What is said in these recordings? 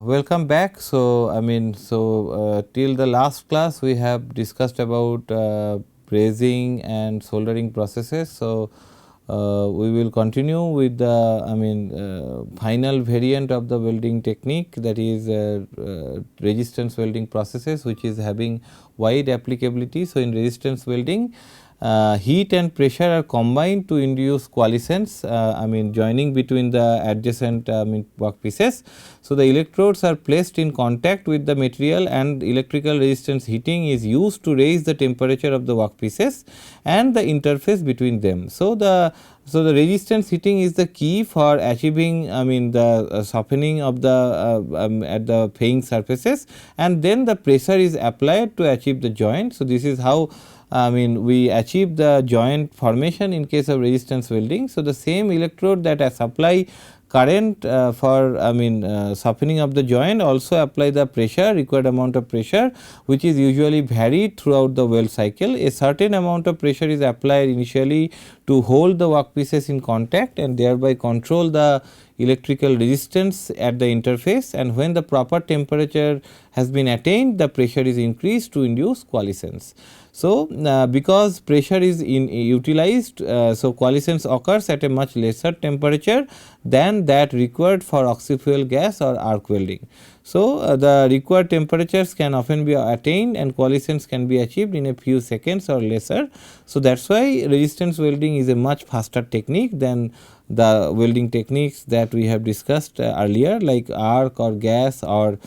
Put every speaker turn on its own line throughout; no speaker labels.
Welcome back. So, till the last class we have discussed about brazing and soldering processes. So, we will continue with the final variant of the welding technique, that is resistance welding processes, which is having wide applicability. So, in resistance welding, heat and pressure are combined to induce coalescence, joining between the adjacent workpieces. So, the electrodes are placed in contact with the material and electrical resistance heating is used to raise the temperature of the workpieces and the interface between them. So, the resistance heating is the key for achieving the softening of the at the paying surfaces, and then the pressure is applied to achieve the joint. So, this is how we achieve the joint formation in case of resistance welding. So, the same electrode that supply current for softening of the joint also apply the pressure, required amount of pressure, which is usually varied throughout the weld cycle. A certain amount of pressure is applied initially to hold the workpieces in contact and thereby control the electrical resistance at the interface, and when the proper temperature has been attained, the pressure is increased to induce coalescence. So, because pressure is utilized, so coalescence occurs at a much lesser temperature than that required for oxyfuel gas or arc welding. So, the required temperatures can often be attained and coalescence can be achieved in a few seconds or lesser. So, that is why resistance welding is a much faster technique than the welding techniques that we have discussed earlier, like arc or gas or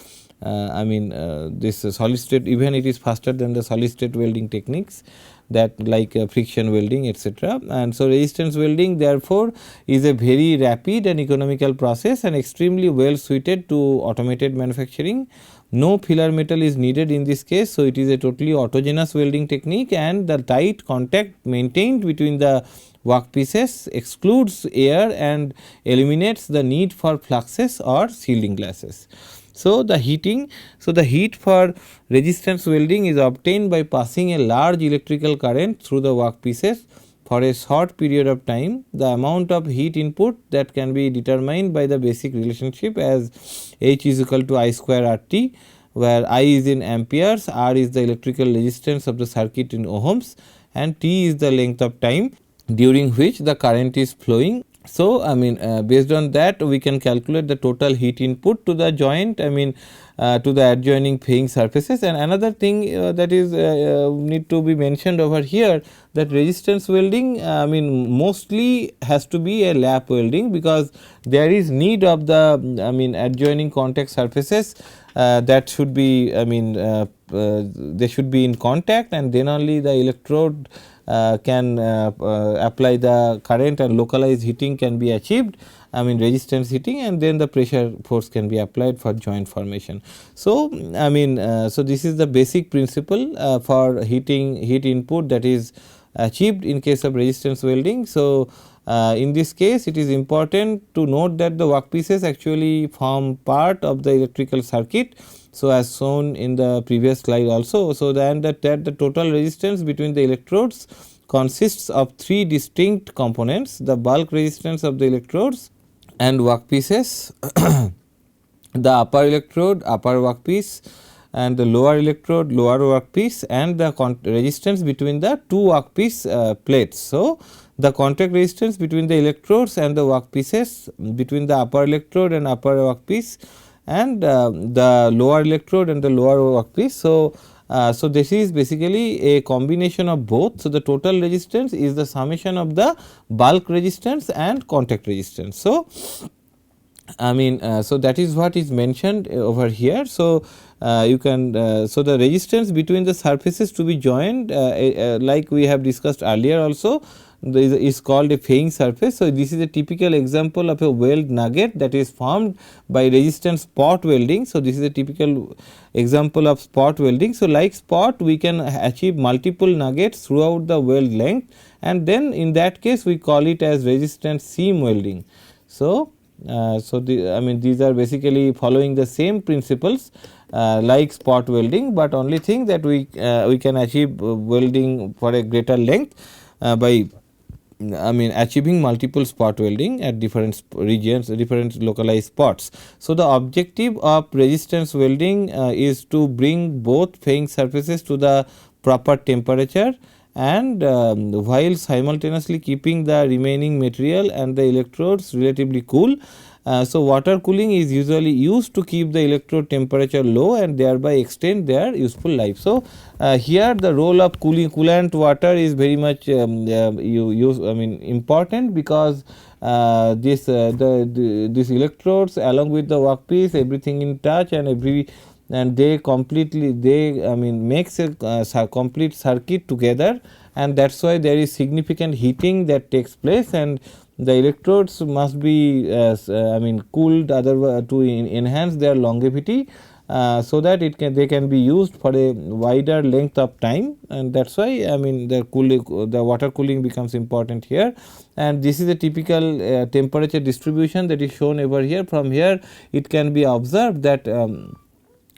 this solid state. Even it is faster than the solid state welding techniques, that like friction welding, etc. And so, resistance welding therefore is a very rapid and economical process and extremely well suited to automated manufacturing. No filler metal is needed in this case. So, it is a totally autogenous welding technique, and the tight contact maintained between the workpieces excludes air and eliminates the need for fluxes or shielding glasses. So, the heat for resistance welding is obtained by passing a large electrical current through the workpieces for a short period of time. The amount of heat input that can be determined by the basic relationship as H is equal to I square RT, where I is in amperes, R is the electrical resistance of the circuit in ohms, and T is the length of time during which the current is flowing. So, based on that we can calculate the total heat input to the joint, to the adjoining paying surfaces. And another thing that is need to be mentioned over here, that resistance welding mostly has to be a lap welding, because there is need of the adjoining contact surfaces that should be they should be in contact, and then only the electrode can apply the current and localized heating can be achieved, resistance heating, and then the pressure force can be applied for joint formation. So, so this is the basic principle for heat input that is achieved in case of resistance welding. So, in this case it is important to note that the workpieces actually form part of the electrical circuit. So, as shown in the previous slide also. So, then that the total resistance between the electrodes consists of three distinct components: the bulk resistance of the electrodes and workpieces, the upper electrode, upper workpiece, and the lower electrode, lower workpiece, and the resistance between the two workpiece plates. So, the contact resistance between the electrodes and the workpieces, between the upper electrode and upper workpiece, and the lower electrode and the lower workpiece. So, so this is basically a combination of both. So, the total resistance is the summation of the bulk resistance and contact resistance. So, so that is what is mentioned over here. So, you can so the resistance between the surfaces to be joined, like we have discussed earlier also, is called a paying surface. So, this is a typical example of a weld nugget that is formed by resistance spot welding. So, this is a typical example of spot welding. So, like spot, we can achieve multiple nuggets throughout the weld length, and then in that case we call it as resistance seam welding. So, these are basically following the same principles like spot welding, but only thing that we can achieve welding for a greater length by I mean achieving multiple spot welding at different regions, different localized spots. So, the objective of resistance welding is to bring both fairing surfaces to the proper temperature, and while simultaneously keeping the remaining material and the electrodes relatively cool. So, water cooling is usually used to keep the electrode temperature low and thereby extend their useful life. So, here the role of coolant water is very much important, because these electrodes along with the workpiece, everything in touch, and they completely makes a complete circuit together, and that is why there is significant heating that takes place, and the electrodes must be cooled to enhance their longevity, so that they can be used for a wider length of time, and that is why the water cooling becomes important here. And this is a typical temperature distribution that is shown over here. From here it can be observed that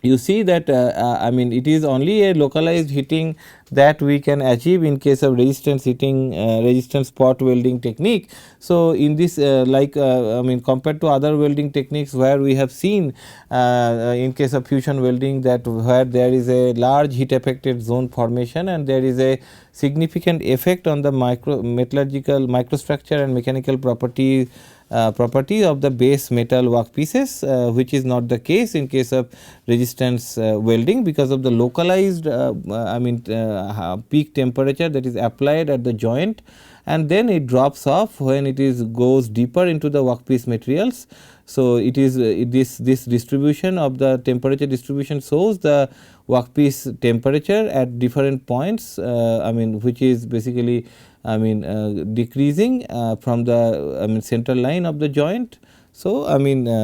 you see that it is only a localized heating that we can achieve in case of resistance heating, resistance spot welding technique. So, in this compared to other welding techniques where we have seen in case of fusion welding, that where there is a large heat affected zone formation and there is a significant effect on the metallurgical microstructure and mechanical property of the base metal workpieces, which is not the case in case of resistance welding, because of the localized peak temperature that is applied at the joint, and then it drops off when it is goes deeper into the workpiece materials. So, it is this distribution of the temperature distribution shows the workpiece temperature at different points, which is basically decreasing from the central line of the joint. So,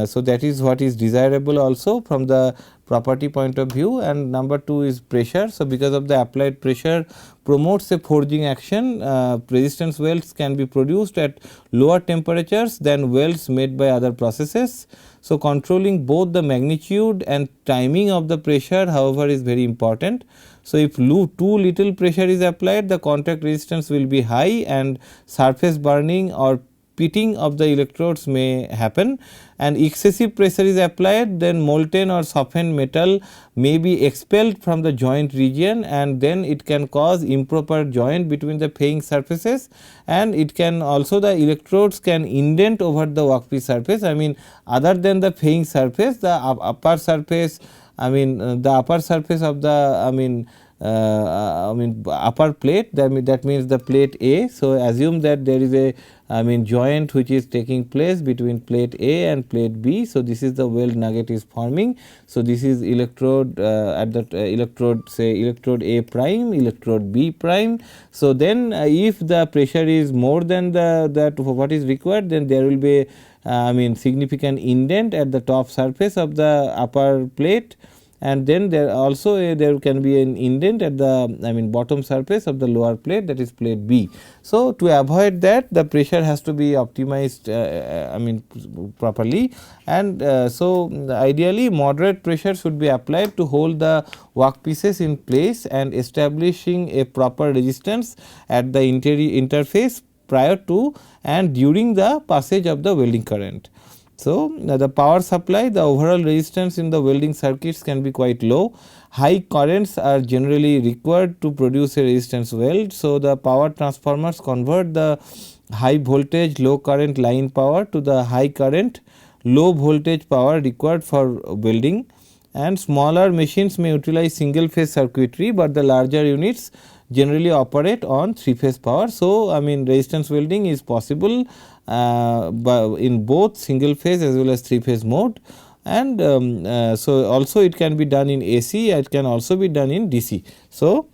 so that is what is desirable also from the property point of view. And number 2 is pressure. So, because of the applied pressure promotes a forging action, resistance welds can be produced at lower temperatures than welds made by other processes. So, controlling both the magnitude and timing of the pressure, however, is very important. So, if too little pressure is applied, the contact resistance will be high and surface burning or pitting of the electrodes may happen, and excessive pressure is applied, then molten or softened metal may be expelled from the joint region, and then it can cause improper joint between the fairing surfaces, and it can also the electrodes can indent over the workpiece surface. Other than the fairing surface, the upper surface, the upper surface of the upper plate, that means the plate A. So, assume that there is a joint which is taking place between plate A and plate B. So, this is the weld nugget is forming. So, this is electrode at the electrode, say electrode A prime, electrode B prime. So, then if the pressure is more than that what is required, then there will be significant indent at the top surface of the upper plate, and then there also there can be an indent at the bottom surface of the lower plate, that is plate B. So, to avoid that, the pressure has to be optimized properly, and so ideally moderate pressure should be applied to hold the workpieces in place and establishing a proper resistance at the interface prior to and during the passage of the welding current. So, the power supply, the overall resistance in the welding circuits can be quite low. High currents are generally required to produce a resistance weld. So, the power transformers convert the high voltage low current line power to the high current low voltage power required for welding, and smaller machines may utilize single phase circuitry, but the larger units generally operate on 3-phase power. So, resistance welding is possible in both single phase as well as 3-phase mode, and so also it can be done in AC, it can also be done in DC. So,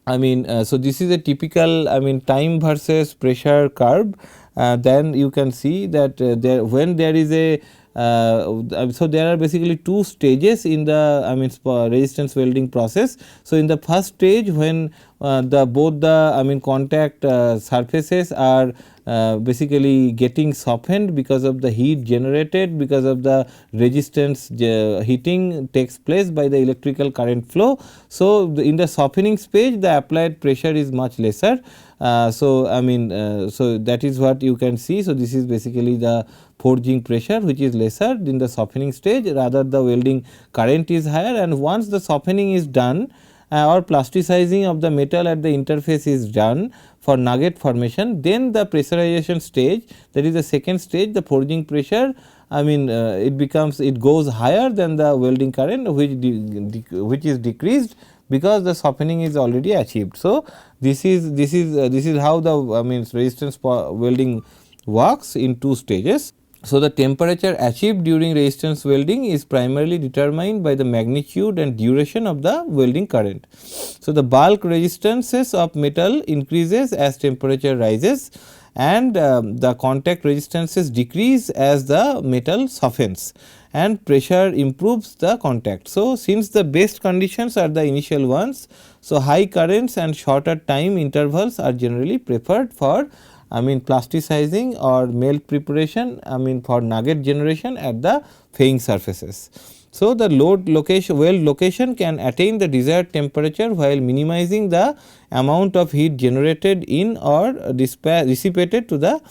so this is a typical time versus pressure curve. Then you can see that when there is a so there are basically 2 stages in the resistance welding process. So, in the first stage, when both the contact surfaces are basically getting softened because of the heat generated, because of the resistance heating takes place by the electrical current flow. So, in the softening stage the applied pressure is much lesser. So, I mean so that is what you can see. So, this is basically the forging pressure which is lesser in the softening stage, rather the welding current is higher, and once the softening is done or plasticizing of the metal at the interface is done for nugget formation, then the pressurization stage, that is the second stage, the forging pressure, I mean it goes higher than the welding current, which is decreased because the softening is already achieved. So, this is how the resistance welding works in two stages. So, the temperature achieved during resistance welding is primarily determined by the magnitude and duration of the welding current. So, the bulk resistances of metal increases as temperature rises, and the contact resistances decrease as the metal softens, and pressure improves the contact. So, since the best conditions are the initial ones, so high currents and shorter time intervals are generally preferred for plasticizing or melt preparation, for nugget generation at the fairing surfaces. So, the weld location can attain the desired temperature while minimizing the amount of heat generated in or dissipated to the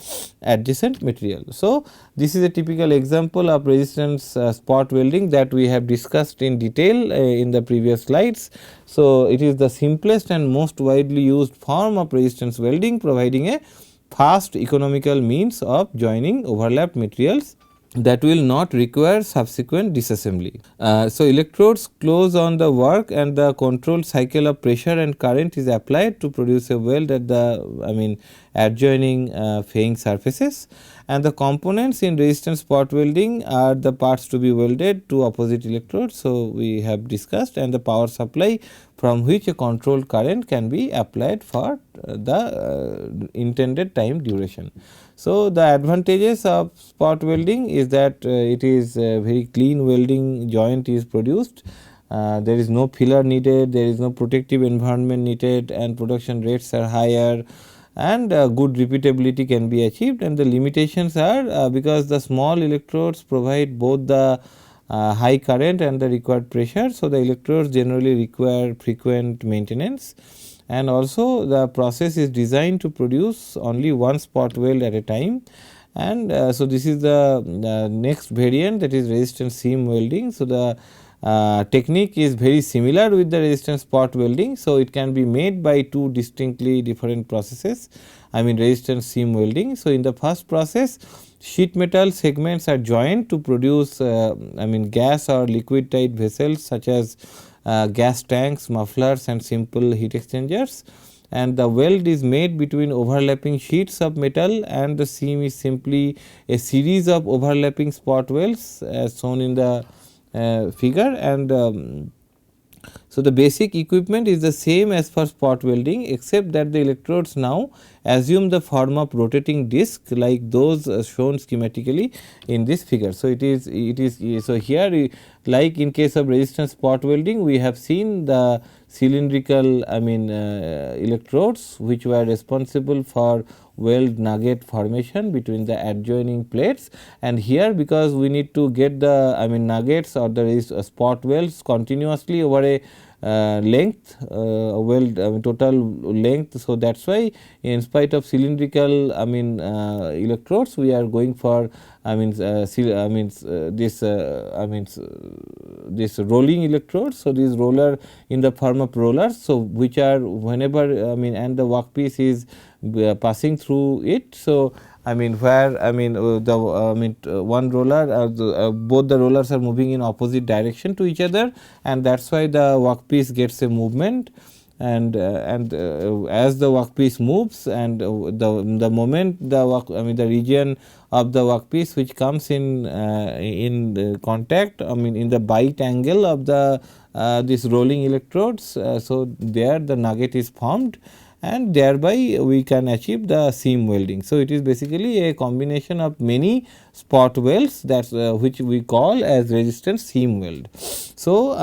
adjacent material. So, this is a typical example of resistance spot welding that we have discussed in detail in the previous slides. So, it is the simplest and most widely used form of resistance welding, providing a fast economical means of joining overlapped materials that will not require subsequent disassembly. So, electrodes close on the work and the controlled cycle of pressure and current is applied to produce a weld at the adjoining fairing surfaces, and the components in resistance spot welding are the parts to be welded to opposite electrodes. So, we have discussed, and the power supply from which a controlled current can be applied for the intended time duration. So, the advantages of spot welding is that it is very clean welding joint is produced, there is no filler needed, there is no protective environment needed, and production rates are higher, and good repeatability can be achieved. And the limitations are because the small electrodes provide both the high current and the required pressure. So, the electrodes generally require frequent maintenance, and also the process is designed to produce only one spot weld at a time. And so, this is the next variant, that is resistance seam welding. So, the technique is very similar with the resistance spot welding. So, it can be made by two distinctly different processes, resistance seam welding. So, in the first process, sheet metal segments are joined to produce gas or liquid tight vessels such as gas tanks, mufflers, and simple heat exchangers, and the weld is made between overlapping sheets of metal, and the seam is simply a series of overlapping spot welds as shown in the figure. And so, the basic equipment is the same as for spot welding, except that the electrodes now assume the form of rotating disc like those shown schematically in this figure. So, it is so here, like in case of resistance spot welding, we have seen the cylindrical electrodes which were responsible for weld nugget formation between the adjoining plates, and here because we need to get the nuggets or the spot welds continuously over a length weld total length. So, that is why in spite of cylindrical electrodes, we are going for this rolling electrodes. So, this roller in the form of rollers. So, which are whenever and the workpiece is passing through it. So, where one roller both the rollers are moving in opposite direction to each other, and that is why the workpiece gets a movement, and as the workpiece moves, and the moment the region of the workpiece which comes in contact in the bite angle of the this rolling electrodes. So, there the nugget is formed, and thereby we can achieve the seam welding. So, it is basically a combination of many spot welds that which we call as resistance seam weld. So,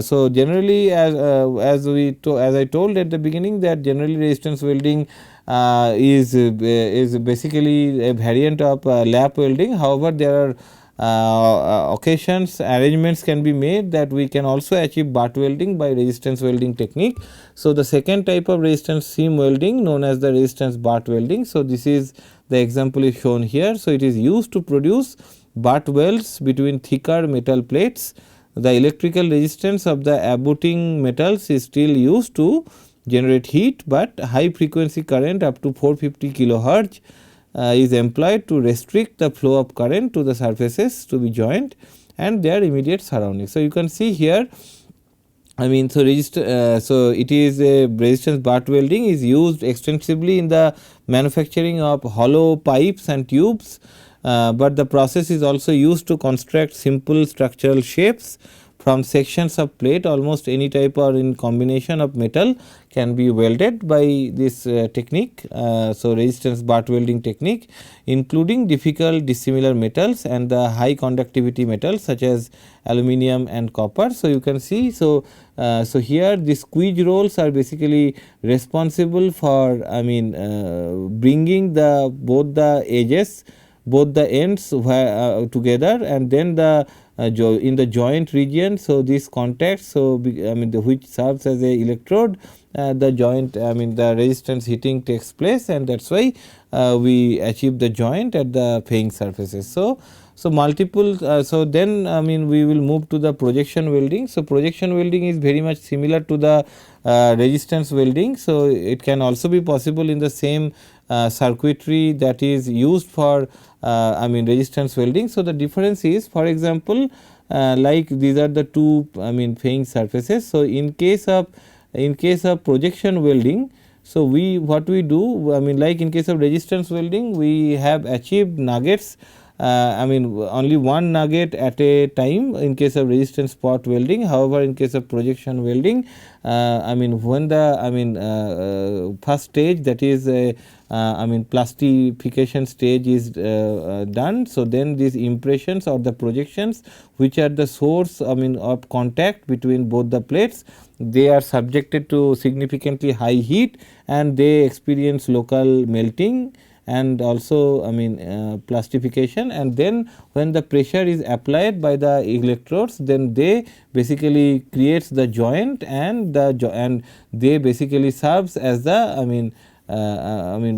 so generally as I told at the beginning, that generally resistance welding is basically a variant of lap welding. However, there are occasions, arrangements can be made that we can also achieve butt welding by resistance welding technique. So, the second type of resistance seam welding known as the resistance butt welding. So, this is the example is shown here. So, it is used to produce butt welds between thicker metal plates. The electrical resistance of the abutting metals is still used to generate heat, but high frequency current up to 450 kilohertz is employed to restrict the flow of current to the surfaces to be joined and their immediate surroundings. So, you can see here, I mean, so so it is a resistance butt welding is used extensively in the manufacturing of hollow pipes and tubes, but the process is also used to construct simple structural shapes from sections of plate. Almost any type or in combination of metal can be welded by this technique. So, resistance butt welding technique, including difficult dissimilar metals and the high conductivity metals such as aluminum and copper. So, you can see, so here the squeeze rolls are basically responsible for, I mean, bringing the both the edges, both the ends together, and then the in the joint region. So, this contact, so I mean which serves as a electrode, the joint, I mean the resistance heating takes place, and that is why we achieve the joint at the fairing surfaces. So, multiple, so then I mean we will move to the projection welding. So, projection welding is very much similar to the resistance welding. So, it can also be possible in the same circuitry that is used for I mean resistance welding. So, the difference is, for example, like these are the two, I mean fairing surfaces. So, in case of projection welding, so what we do, I mean like in case of resistance welding, we have achieved nuggets, I mean only one nugget at a time in case of resistance spot welding. However, in case of projection welding, I mean when the, I mean first stage, that is I mean plastification stage is done. So, then these impressions or the projections which are the source, I mean of contact between both the plates, they are subjected to significantly high heat and they experience local melting and also, I mean plastification, and then when the pressure is applied by the electrodes, then they basically creates the joint, and and they basically serves as the, I mean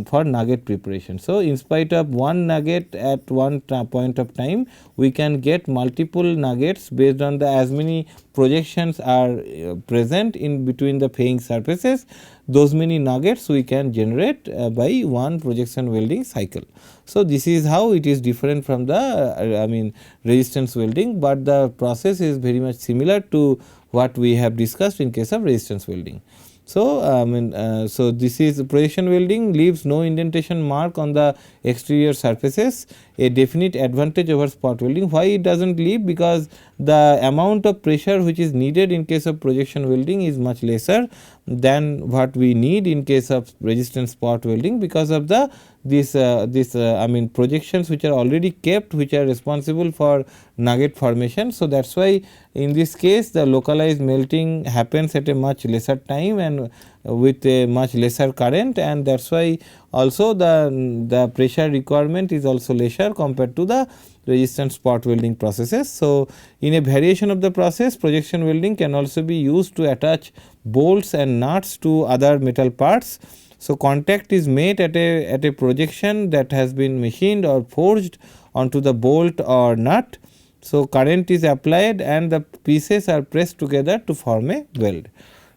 for nugget preparation. So, in spite of one nugget at one point of time, we can get multiple nuggets based on the as many projections are present in between the fairing surfaces. Those many nuggets we can generate by one projection welding cycle. So, this is how it is different from the I mean resistance welding, but the process is very much similar to what we have discussed in case of resistance welding. So, I mean so this is projection welding leaves no indentation mark on the exterior surfaces, a definite advantage over spot welding. Why it does not leave? Because the amount of pressure which is needed in case of projection welding is much lesser than what we need in case of resistance spot welding, because of the this I mean projections which are already kept, which are responsible for nugget formation. So, that is why in this case the localized melting happens at a much lesser time and with a much lesser current, and that is why also the pressure requirement is also lesser compared to the resistance spot welding processes. So, in a variation of the process, projection welding can also be used to attach bolts and nuts to other metal parts. So, contact is made at a projection that has been machined or forged onto the bolt or nut. So, current is applied and the pieces are pressed together to form a weld.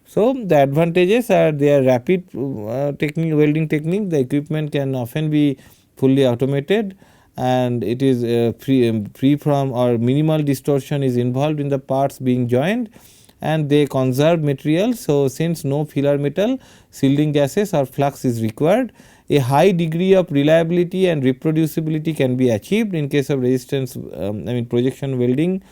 So, the advantages are their rapid welding technique. The equipment can often be fully automated and it is free from or minimal distortion is involved in the parts being joined, and they conserve material. So, since no filler metal, shielding gases or flux is required, a high degree of reliability and reproducibility can be achieved in case of resistance I mean projection welding.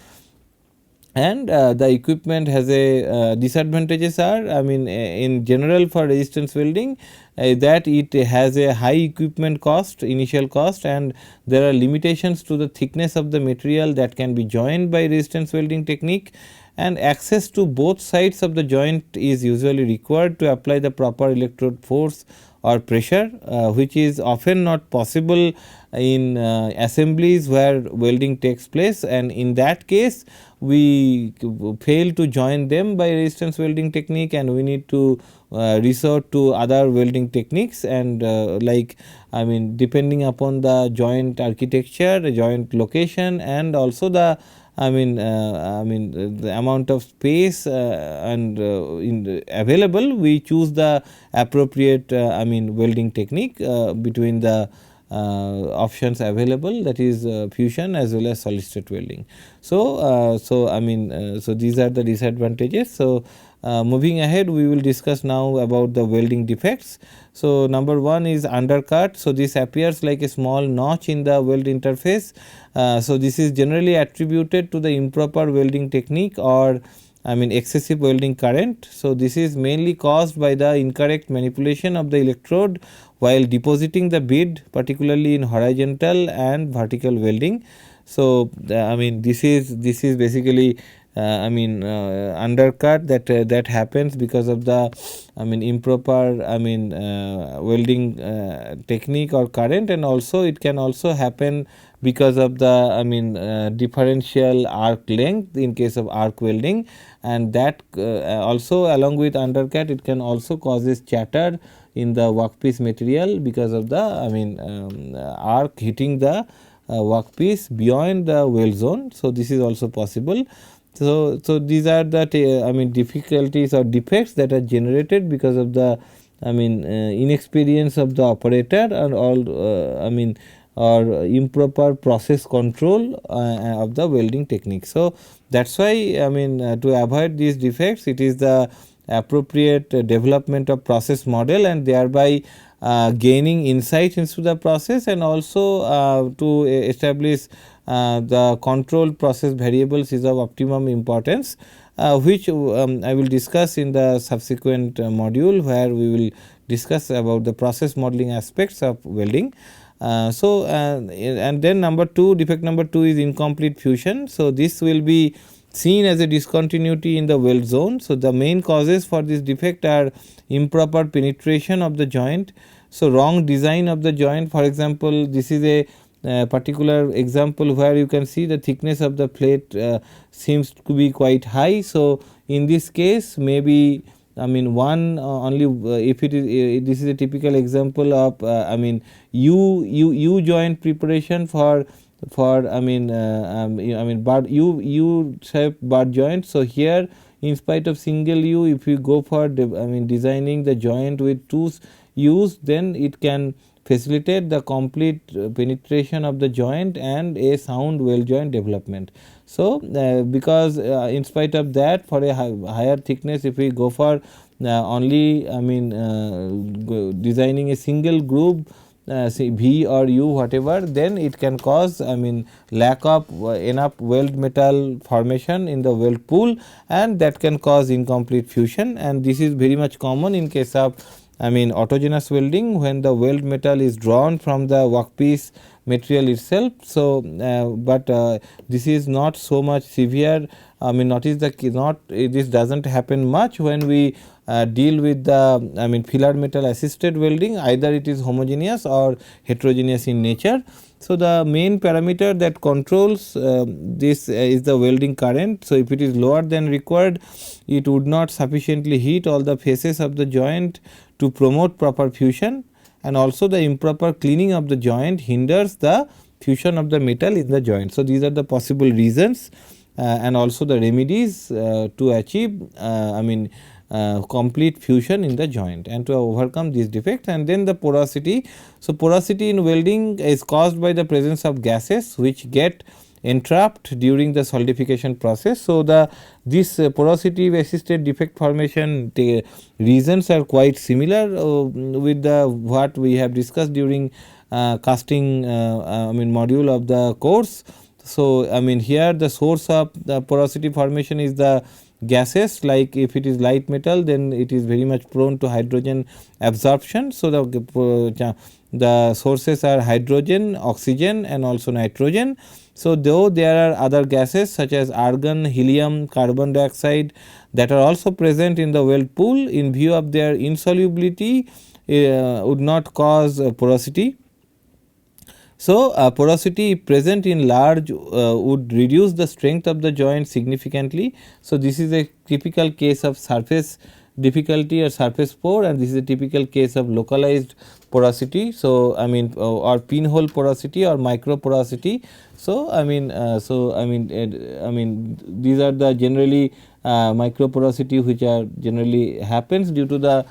And the equipment has a disadvantages are, I mean in general for resistance welding, that it has a high equipment cost, initial cost, and there are limitations to the thickness of the material that can be joined by resistance welding technique, and access to both sides of the joint is usually required to apply the proper electrode force or pressure, which is often not possible in assemblies where welding takes place, and in that case we fail to join them by resistance welding technique, and we need to resort to other welding techniques, and like I mean depending upon the joint architecture, the joint location, and also the the amount of space and available, we choose the appropriate welding technique between the options available, that is fusion as well as solid state welding. So, so these are the disadvantages. So, moving ahead, we will discuss now about the welding defects. So, number one is undercut. So, this appears like a small notch in the weld interface. So, this is generally attributed to the improper welding technique or excessive welding current. So, this is mainly caused by the incorrect manipulation of the electrode while depositing the bead, particularly in horizontal and vertical welding. So, this is basically undercut that happens because of the improper welding technique or current, and also it can also happen because of the differential arc length in case of arc welding, and that also along with undercut, it can also causes chatter in the workpiece material because of the arc hitting the workpiece beyond the weld zone. So, this is also possible. So, these are the difficulties or defects that are generated because of the inexperience of the operator, and all or improper process control of the welding technique. So, that is why to avoid these defects, it is the appropriate development of process model, and thereby gaining insight into the process, and also to establish the control process variables is of optimum importance, which I will discuss in the subsequent module, where we will discuss about the process modeling aspects of welding. And then number 2, defect number 2 is incomplete fusion. So, this will be seen as a discontinuity in the weld zone. So, the main causes for this defect are improper penetration of the joint. So, wrong design of the joint. For example, this is a particular example where you can see the thickness of the plate seems to be quite high. So, in this case maybe one only if it is this is a typical example of U joint preparation for bar U shape bar joint. So, here in spite of single U, if you go for designing the joint with 2 U's, then it can facilitate the complete penetration of the joint and a sound weld joint development. So, because in spite of that, for a higher thickness, if we go for only designing a single groove, say V or U whatever, then it can cause lack of enough weld metal formation in the weld pool, and that can cause incomplete fusion, and this is very much common in case of autogenous welding, when the weld metal is drawn from the workpiece material itself. So, but this is not so much severe. Notice this does not happen much when we deal with the filler metal assisted welding, either it is homogeneous or heterogeneous in nature. So, the main parameter that controls this is the welding current. So, if it is lower than required, it would not sufficiently heat all the faces of the joint to promote proper fusion, and also the improper cleaning of the joint hinders the fusion of the metal in the joint. So, these are the possible reasons and also the remedies to achieve complete fusion in the joint and to overcome these defects. And then the porosity. So, porosity in welding is caused by the presence of gases which get entrapped during the solidification process. So, this porosity assisted defect formation reasons are quite similar with the what we have discussed during casting module of the course. So, here the source of the porosity formation is the gases, like if it is light metal, then it is very much prone to hydrogen absorption. So, the sources are hydrogen, oxygen, and also nitrogen. So, though there are other gases such as argon, helium, carbon dioxide that are also present in the weld pool, in view of their insolubility would not cause porosity. So, porosity present in large would reduce the strength of the joint significantly. So, this is a typical case of surface difficulty or surface pore, and this is a typical case of localized porosity. So, I mean or pinhole porosity or micro porosity. So, I mean these are the generally micro porosity which are generally happens due to the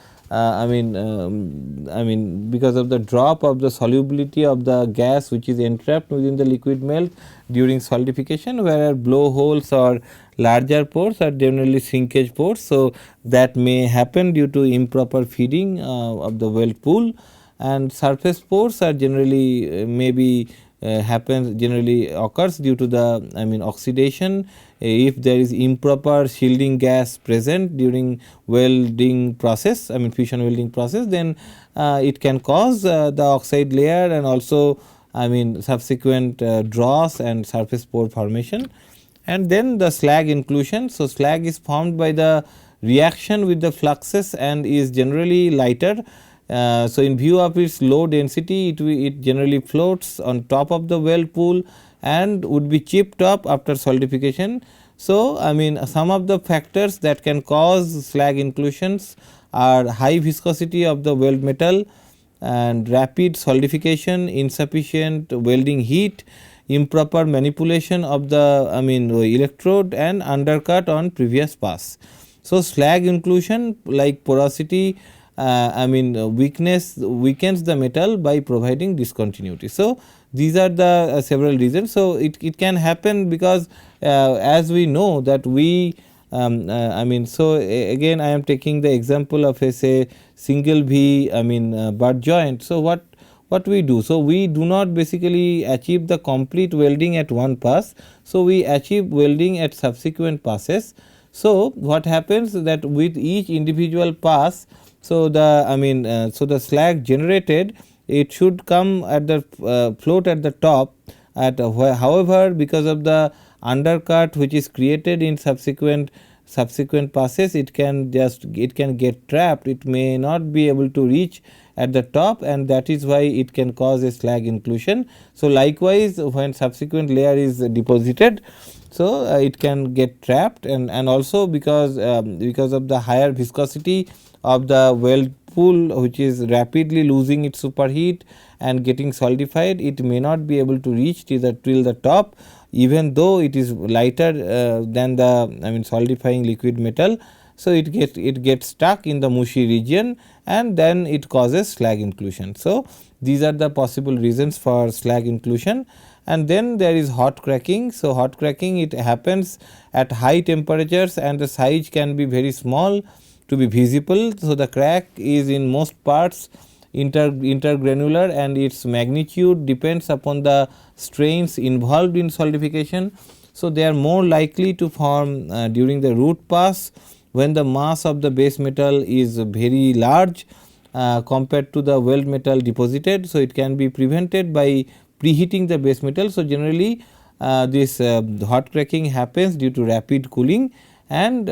because of the drop of the solubility of the gas which is entrapped within the liquid melt during solidification, where blowholes or larger pores are generally shrinkage pores. So, that may happen due to improper feeding of the weld pool, and surface pores are generally maybe happens generally occurs due to the oxidation. If there is improper shielding gas present during welding process, fusion welding process, then it can cause the oxide layer and also subsequent dross and surface pore formation. And then the slag inclusion. So, slag is formed by the reaction with the fluxes and is generally lighter. So, in view of its low density, it generally floats on top of the weld pool and would be chipped up after solidification. So, some of the factors that can cause slag inclusions are high viscosity of the weld metal and rapid solidification, insufficient welding heat, improper manipulation of the electrode, and undercut on previous pass. So, slag inclusion like porosity weakness weakens the metal by providing discontinuity. So, these are the several reasons. So, it can happen because as we know that we so again I am taking the example of a say single V butt joint. So, what we do? So, we do not basically achieve the complete welding at one pass. So, we achieve welding at subsequent passes. So, what happens that with each individual pass, so the so the slag generated, it should come at the float at the top at however, because of the undercut which is created in subsequent passes, it can get trapped, it may not be able to reach at the top, and that is why it can cause a slag inclusion. So, likewise when subsequent layer is deposited, so it can get trapped, and also because of the higher viscosity of the weld pool which is rapidly losing its superheat and getting solidified, it may not be able to reach till the top, even though it is lighter than the solidifying liquid metal. So, it gets stuck in the mushy region and then it causes slag inclusion. So, these are the possible reasons for slag inclusion. And then there is hot cracking. So, hot cracking, it happens at high temperatures and the size can be very small to be visible. So, the crack is in most parts intergranular and its magnitude depends upon the strains involved in solidification. So, they are more likely to form during the root pass when the mass of the base metal is very large compared to the weld metal deposited. So, it can be prevented by preheating the base metal. So, generally this hot cracking happens due to rapid cooling, and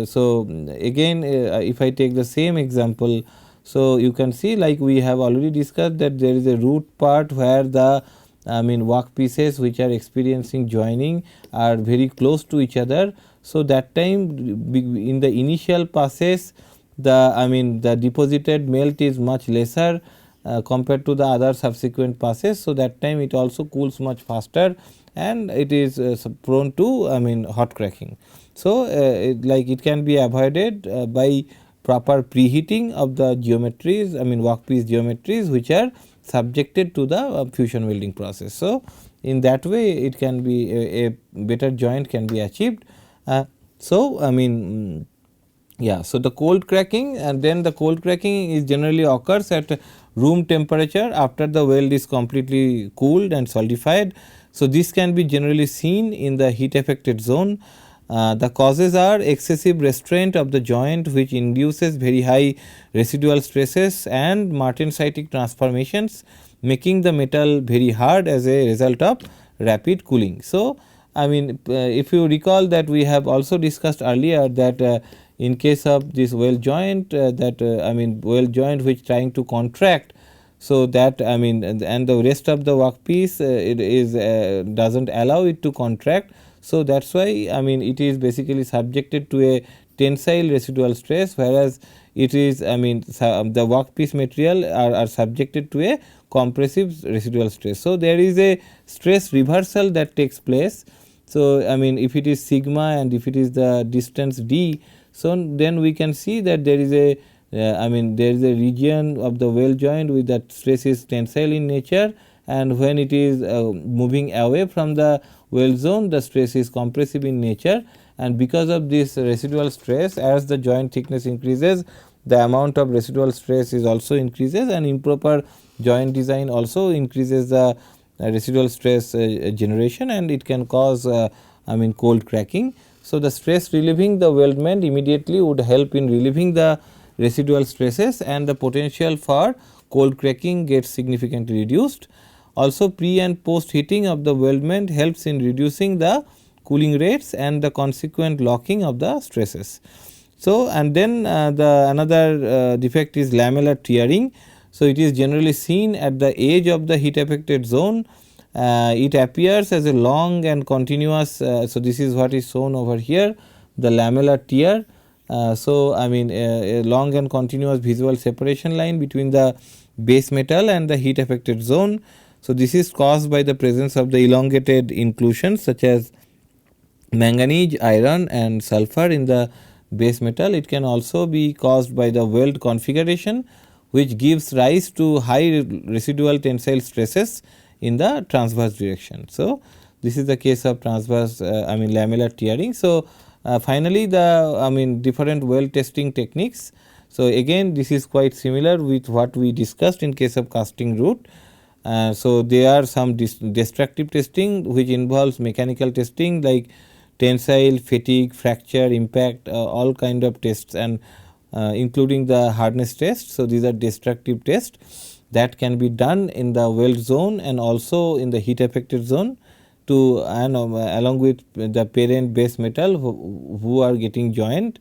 so again if I take the same example. So, you can see like we have already discussed that there is a root part where the work pieces which are experiencing joining are very close to each other. So, that time in the initial passes the deposited melt is much lesser compared to the other subsequent passes. So, that time it also cools much faster and it is prone to hot cracking. So, it can be avoided by proper preheating of the geometries workpiece geometries which are subjected to the fusion welding process. So, in that way it can be a better joint can be achieved. So, yeah. So, the cold cracking, and then the cold cracking is generally occurs at room temperature after the weld is completely cooled and solidified. So, this can be generally seen in the heat affected zone. The causes are excessive restraint of the joint which induces very high residual stresses and martensitic transformations, making the metal very hard as a result of rapid cooling. So, if you recall that we have also discussed earlier that in case of this weld joint I mean weld joint which trying to contract. So, that I mean and the rest of the workpiece it is does not allow it to contract. So, that is why I mean it is basically subjected to a tensile residual stress, whereas it is I mean the workpiece material are subjected to a compressive residual stress. So, there is a stress reversal that takes place. So, I mean if it is sigma and if it is the distance d, so then we can see that there is a I mean there is a region of the weld joint with that stress is tensile in nature, and when it is moving away from the weld zone, the stress is compressive in nature, and because of this residual stress, as the joint thickness increases, the amount of residual stress is also increases, and improper joint design also increases the residual stress generation, and it can cause I mean cold cracking. So, the stress relieving the weldment immediately would help in relieving the residual stresses, and the potential for cold cracking gets significantly reduced. Also, pre and post heating of the weldment helps in reducing the cooling rates and the consequent locking of the stresses. So, and then the another defect is lamellar tearing. So, it is generally seen at the edge of the heat affected zone. It appears as a long and continuous. So, this is what is shown over here, the lamellar tear. So, I mean a long and continuous visual separation line between the base metal and the heat affected zone. So, this is caused by the presence of the elongated inclusions such as manganese, iron and sulfur in the base metal. It can also be caused by the weld configuration, which gives rise to high residual tensile stresses in the transverse direction. So, this is the case of transverse I mean lamellar tearing. So, finally, the I mean different weld testing techniques. So, again this is quite similar with what we discussed in case of casting route. So, there are some destructive testing which involves mechanical testing like tensile, fatigue, fracture, impact, all kind of tests, and including the hardness test. So, these are destructive tests that can be done in the weld zone and also in the heat affected zone to and along with the parent base metal who are getting joint.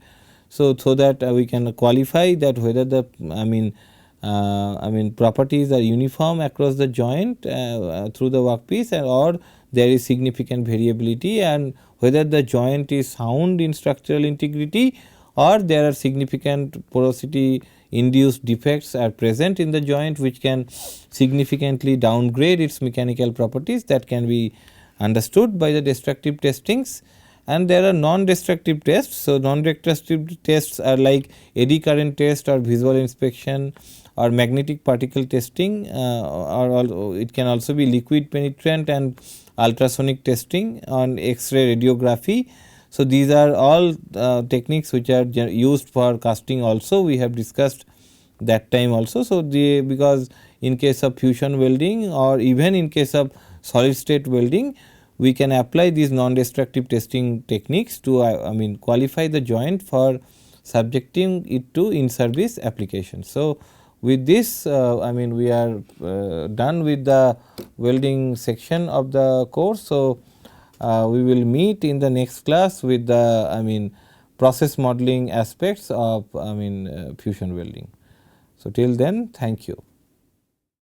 So, that we can qualify that whether the I mean properties are uniform across the joint through the workpiece, and or there is significant variability, and whether the joint is sound in structural integrity or there are significant porosity induced defects are present in the joint which can significantly downgrade its mechanical properties. That can be understood by the destructive testings. And there are non-destructive tests. So, non-destructive tests are like eddy current test or visual inspection or magnetic particle testing, or it can also be liquid penetrant and ultrasonic testing on X-ray radiography. So, these are all techniques which are used for casting also, we have discussed that time also. So, because in case of fusion welding or even in case of solid state welding, we can apply these non-destructive testing techniques to I mean qualify the joint for subjecting it to in service application. So, with this I mean we are done with the welding section of the course. So, we will meet in the next class with the I mean process modeling aspects of I mean fusion welding. So, till then, thank you.